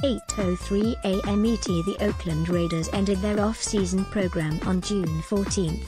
8:03 a.m. ETThe Oakland Raiders ended their off-season program on June 14.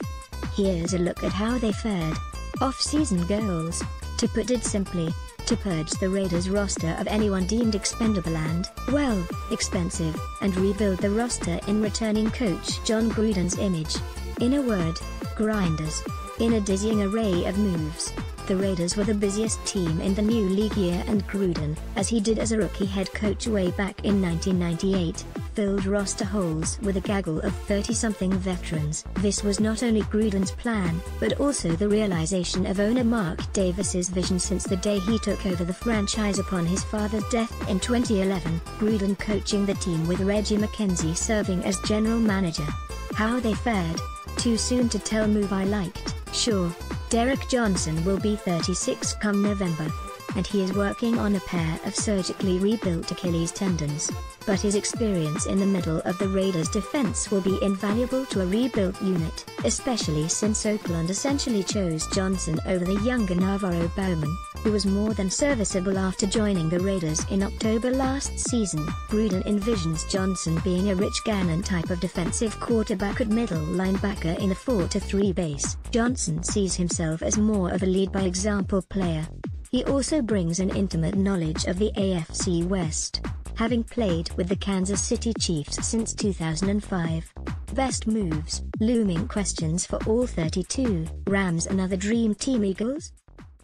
Here's a look at how they fared. Off-season goals. To put it simply, to purge the Raiders roster of anyone deemed expendable and, well, expensive, and rebuild the roster in returning coach Jon Gruden's image. In a word, grinders. In a dizzying array of moves, the Raiders were the busiest team in the new league year, and Gruden, as he did as a rookie head coach way back in 1998, filled roster holes with a gaggle of 30-something veterans. This was not only Gruden's plan, but also the realization of owner Mark Davis's vision since the day he took over the franchise upon his father's death in 2011, Gruden coaching the team with Reggie McKenzie serving as general manager. How they fared? Too soon to tell. Move I liked. Sure, Derek Johnson will be 36 come November, and he is working on a pair of surgically rebuilt Achilles tendons. But his experience in the middle of the Raiders' defense will be invaluable to a rebuilt unit, especially since Oakland essentially chose Johnson over the younger Navarro Bowman, who was more than serviceable after joining the Raiders in October last season. Gruden envisions Johnson being a Rich Gannon type of defensive quarterback at middle linebacker in a 4-3 base. Johnson sees himself as more of a lead-by-example player. He also brings an intimate knowledge of the AFC West, having played with the Kansas City Chiefs since 2005. Best moves. Looming questions for all 32. Rams another dream team. Eagles?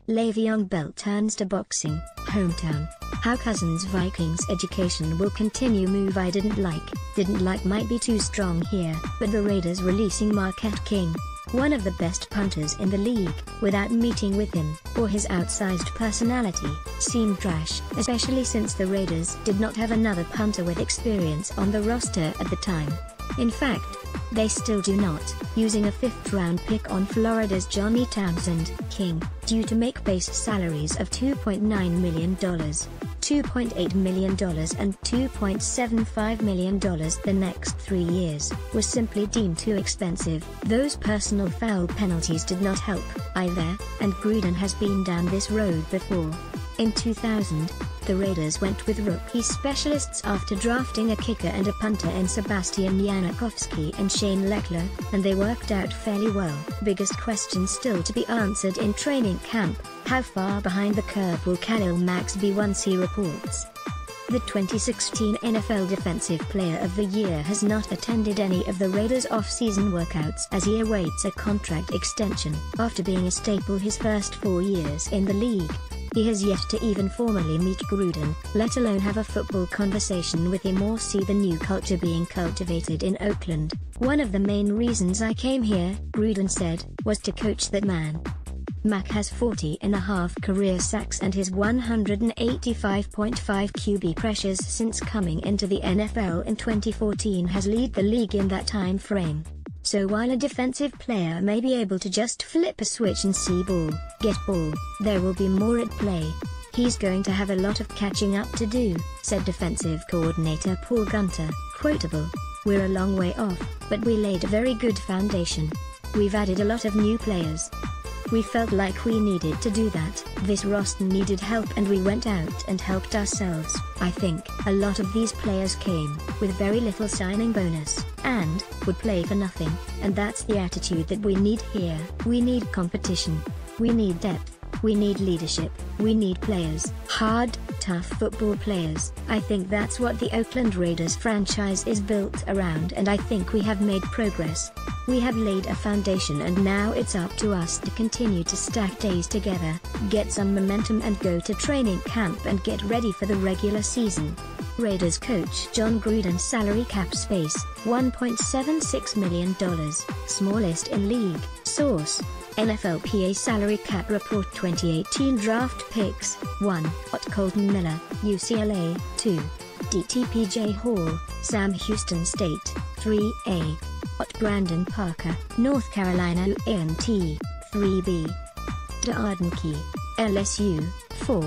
Le'Veon Bell turns to boxing. Hometown. How Cousins Vikings education will continue. Move I didn't like might be too strong here, but the Raiders releasing Marquette King, one of the best punters in the league, without meeting with him, or his outsized personality, seemed trash, especially since the Raiders did not have another punter with experience on the roster at the time. In fact, they still do not, using a 5th-round pick on Florida's Johnny Townsend. King, due to make base salaries of $2.9 million, $2.8 million and $2.75 million the next 3 years, was simply deemed too expensive. Those personal foul penalties did not help, either, and Gruden has been down this road before. In 2000, the Raiders went with rookie specialists after drafting a kicker and a punter in Sebastian Janikowski and Shane Lechler, and they worked out fairly well. Biggest question still to be answered in training camp: how far behind the curve will Khalil Mack be once he reports? The 2016 NFL Defensive Player of the Year has not attended any of the Raiders' off-season workouts as he awaits a contract extension. After being a staple his first 4 years in the league, he has yet to even formally meet Gruden, let alone have a football conversation with him or see the new culture being cultivated in Oakland. One of the main reasons I came here, Gruden said, was to coach that man. Mack has 40.5 career sacks and his 185.5 QB pressures since coming into the NFL in 2014 has led the league in that time frame. So while a defensive player may be able to just flip a switch and see ball, get ball, there will be more at play. He's going to have a lot of catching up to do, said defensive coordinator Paul Gunter. Quotable: "We're a long way off, but we laid a very good foundation. We've added a lot of new players. We felt like we needed to do that. This roster needed help and we went out and helped ourselves. I think a lot of these players came with very little signing bonus, and would play for nothing, and that's the attitude that we need here. We need competition. We need depth. We need leadership. We need players. Hard, tough football players. I think that's what the Oakland Raiders franchise is built around, and I think we have made progress. We have laid a foundation and now it's up to us to continue to stack days together, get some momentum and go to training camp and get ready for the regular season." Raiders coach Jon Gruden's salary cap space, $1.76 million, smallest in league. Source: NFLPA Salary Cap Report 2018 Draft Picks: 1. Colton Miller, UCLA. 2. DTPJ Hall, Sam Houston State. 3A. Brandon Parker, North Carolina A&T. 3B. Darden Key, LSU. 4.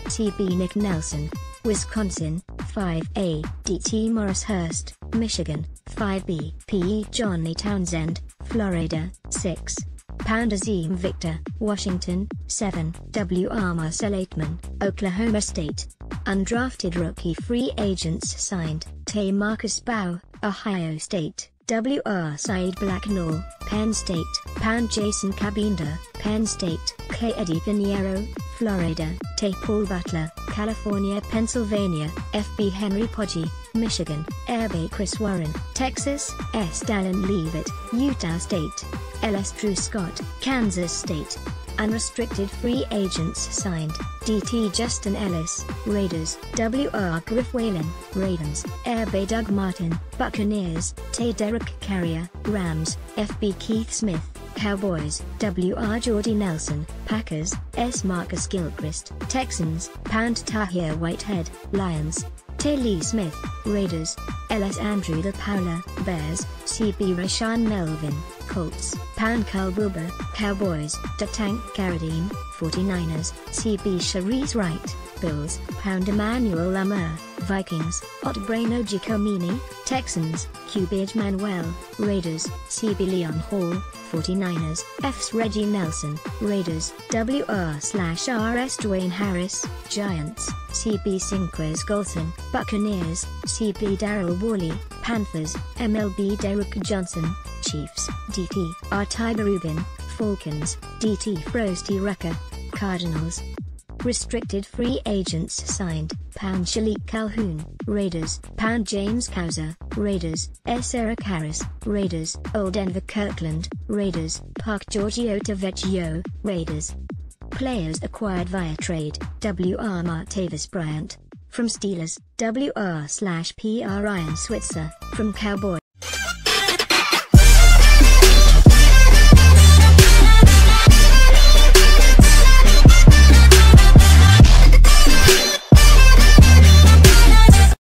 TB Nick Nelson, Wisconsin. 5A. DT Morris Hurst, Michigan. 5B. PE Johnny Townsend, Florida. 6. Pound Azim Victor, Washington. 7. W. R. Marcel Aitman, Oklahoma State. Undrafted rookie free agents signed: Tay Marcus Bow, Ohio State; W.R. Said Blacknall, Penn State; Pound Jason Cabinda, Penn State; K. Eddie Pinheiro, Florida; Tay Paul Butler, California; Pennsylvania; F.B. Henry Poggi, Michigan; Airby Chris Warren, Texas; S. Dallin Leavitt, Utah State; L.S. Drew Scott, Kansas State. Unrestricted free agents signed: D.T. Justin Ellis, Raiders; W.R. Griff Whalen, Ravens; Airby Doug Martin, Buccaneers; Tay Derek Carrier, Rams; F.B. Keith Smith, Cowboys; W.R. Jordy Nelson, Packers; S. Marcus Gilchrist, Texans; Pound Tahir Whitehead, Lions; Tay Lee Smith, Raiders; L.S. Andrew DePaula, Bears; C.B. Rashawn Melvin, Colts; Pound Carl Wilbur, Cowboys; Tank Carradine, 49ers; C.B. Sharice Wright, Bills; Pound Emmanuel Lamar, Vikings; Otbrano Giacomini, Texans; QB Manuel, Raiders; C.B. Leon Hall, 49ers; F.S. Reggie Nelson, Raiders; W.R./R.S. Dwayne Harris, Giants; C.B. Sinquez Golson, Buccaneers; C.B. Darryl Worley, Panthers; MLB Derek Johnson, Chiefs; D.T. R. Tiger Rubin, Falcons; D.T. Frosty Rucker, Cardinals. Restricted free agents signed: Pound Shalik Calhoun, Raiders; Pound James Cowser, Raiders; S. Eric Harris, Raiders; Old Denver Kirkland, Raiders; Park Giorgio Tavecchio, Raiders. Players acquired via trade: W.R. Martavis Bryant, from Steelers; W.R./P. Ryan Switzer, from Cowboys.